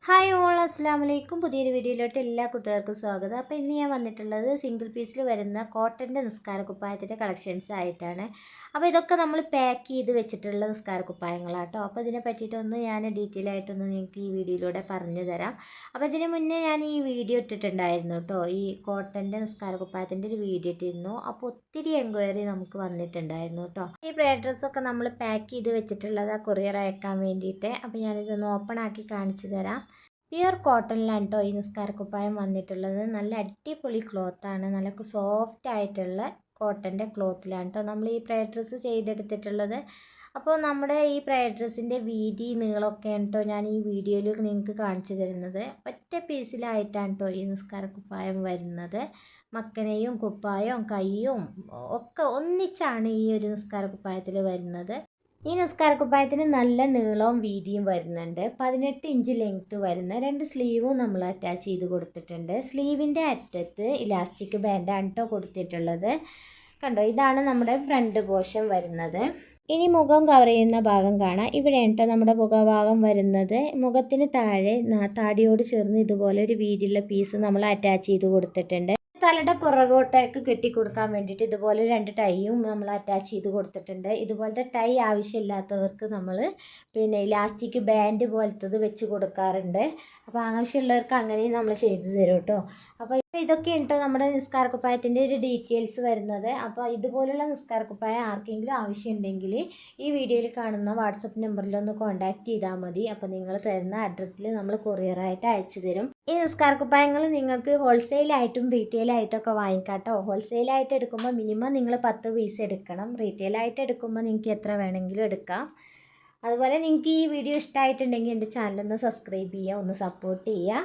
Hi all അസ്സാം വലൈക്കും. പുതിയൊരു വീഡിയോയിലോട്ട് എല്ലാ കുട്ടികൾക്കും സ്വാഗതം. അപ്പോൾ ഇന്ന് ഞാൻ വന്നിട്ടുള്ളത് സിംഗിൾ പീസിൽ വരുന്ന കോട്ടൻ്റെ നിസ്കാര കുപ്പായത്തിൻ്റെ കളക്ഷൻസ് ആയിട്ടാണ്. അപ്പോൾ ഇതൊക്കെ നമ്മൾ പാക്ക് ചെയ്ത് വെച്ചിട്ടുള്ള നിസ്കാര കുപ്പായങ്ങളാട്ടോ. അപ്പോൾ ഇതിനെ പറ്റിയിട്ടൊന്ന് ഞാൻ ഡീറ്റെയിൽ ആയിട്ടൊന്ന് നിങ്ങൾക്ക് ഈ വീഡിയോയിലൂടെ പറഞ്ഞു തരാം. അപ്പോൾ ഇതിന് മുന്നേ ഞാൻ ഈ വീഡിയോ ഇട്ടിട്ടുണ്ടായിരുന്നു കേട്ടോ. ഈ കോട്ടൻ്റെ നിസ്കാര കുപ്പായത്തിൻ്റെ ഒരു വീഡിയോ ഇട്ടിരുന്നു. അപ്പോൾ ഒത്തിരി എൻക്വയറി നമുക്ക് വന്നിട്ടുണ്ടായിരുന്നു കേട്ടോ. ഈ ബ്രൈഡ് ഡ്രസ്സൊക്കെ നമ്മൾ പാക്ക് ചെയ്ത് വെച്ചിട്ടുള്ളത് കൊറിയർ അയക്കാൻ വേണ്ടിയിട്ട്. അപ്പോൾ ഞാനിതൊന്ന് ഓപ്പൺ ആക്കി കാണിച്ചു തരാം. പ്യുർ കോട്ടണിലാണ് കേട്ടോ ഈ നിസ്കാരക്കുപ്പായം വന്നിട്ടുള്ളത്. നല്ല അടിപൊളി ക്ലോത്താണ്, നല്ല സോഫ്റ്റ് ആയിട്ടുള്ള കോട്ടൻ്റെ ക്ലോത്തിലാണ് കേട്ടോ നമ്മൾ ഈ പ്രയർ ഡ്രസ്സ് ചെയ്തെടുത്തിട്ടുള്ളത്. അപ്പോൾ നമ്മുടെ ഈ പ്രയർ ഡ്രസ്സിൻ്റെ വീതി നീളമൊക്കെയാണ് കേട്ടോ ഞാൻ ഈ വീഡിയോയിൽ നിങ്ങൾക്ക് കാണിച്ചു തരുന്നത്. ഒറ്റ പീസിലായിട്ടാണ് കേട്ടോ ഈ നിസ്കാരക്കുപ്പായം വരുന്നത്. മക്കനെയും കുപ്പായവും കയ്യും ഒക്കെ ഒന്നിച്ചാണ് ഈ ഒരു നിസ്കാരക്കുപ്പായത്തിൽ വരുന്നത്. ഈ നിസ്കാരക്കുപ്പായത്തിന് നല്ല നീളവും വീതിയും വരുന്നുണ്ട്. 18 ഇഞ്ച് ലെങ്ത്ത് വരുന്ന 2 സ്ലീവും നമ്മൾ അറ്റാച്ച് ചെയ്ത് കൊടുത്തിട്ടുണ്ട്. സ്ലീവിൻ്റെ അറ്റത്ത് ഇലാസ്റ്റിക് ബാൻഡാണ് കേട്ടോ കൊടുത്തിട്ടുള്ളത്. കണ്ടോ, ഇതാണ് നമ്മുടെ ഫ്രണ്ട് പോർഷൻ വരുന്നത്. ഇനി മുഖം കവർ ചെയ്യുന്ന ഭാഗം കാണാം. ഇവിടെയാണ് കേട്ടോ നമ്മുടെ മുഖഭാഗം വരുന്നത്. മുഖത്തിന് താഴെ താടിയോട് ചേർന്ന് ഇതുപോലെ ഒരു വീതിയുള്ള പീസ് നമ്മൾ അറ്റാച്ച് ചെയ്ത് കൊടുത്തിട്ടുണ്ട്. തലയുടെ പുറകോട്ടേക്ക് കെട്ടിക്കൊടുക്കാൻ വേണ്ടിയിട്ട് ഇതുപോലെ 2 ടൈയും നമ്മൾ അറ്റാച്ച് ചെയ്ത് കൊടുത്തിട്ടുണ്ട്. ഇതുപോലത്തെ ടൈ ആവശ്യമില്ലാത്തവർക്ക് നമ്മൾ ഇലാസ്റ്റിക് ബാൻഡ് പോലത്തത് വെച്ച് കൊടുക്കാറുണ്ട്. അപ്പോൾ ആവശ്യമുള്ളവർക്ക് അങ്ങനെയും നമ്മൾ ചെയ്തു തരും കേട്ടോ. അപ്പോൾ ഇതൊക്കെയാണ് കേട്ടോ നമ്മുടെ നിസ്കാരക്കുപ്പായത്തിൻ്റെ ഒരു ഡീറ്റെയിൽസ് വരുന്നത്. അപ്പോൾ ഇതുപോലുള്ള നിസ്കാരക്കുപ്പായം ആർക്കെങ്കിലും ആവശ്യമുണ്ടെങ്കിൽ ഈ വീഡിയോയിൽ കാണുന്ന വാട്സപ്പ് നമ്പറിലൊന്ന് കോൺടാക്റ്റ് ചെയ്താൽ മതി. അപ്പോൾ നിങ്ങൾ തരുന്ന അഡ്രസ്സിൽ നമ്മൾ കൊറിയറായിട്ട് അയച്ചു തരും. ഈ നിസ്കാരക്കുപ്പായങ്ങൾ നിങ്ങൾക്ക് ഹോൾസെയിലായിട്ടും റീറ്റെയിലായിട്ടൊക്കെ വാങ്ങിക്കാം കേട്ടോ. ഹോൾസെയിലായിട്ട് എടുക്കുമ്പോൾ മിനിമം നിങ്ങൾ 10 പീസ് എടുക്കണം. റീറ്റെയിലായിട്ട് എടുക്കുമ്പോൾ നിങ്ങൾക്ക് എത്ര വേണമെങ്കിലും എടുക്കാം. അതുപോലെ നിങ്ങൾക്ക് ഈ വീഡിയോ ഇഷ്ടമായിട്ടുണ്ടെങ്കിൽ എൻ്റെ ചാനലൊന്ന് സബ്സ്ക്രൈബ് ചെയ്യുക, ഒന്ന് സപ്പോർട്ട് ചെയ്യുക.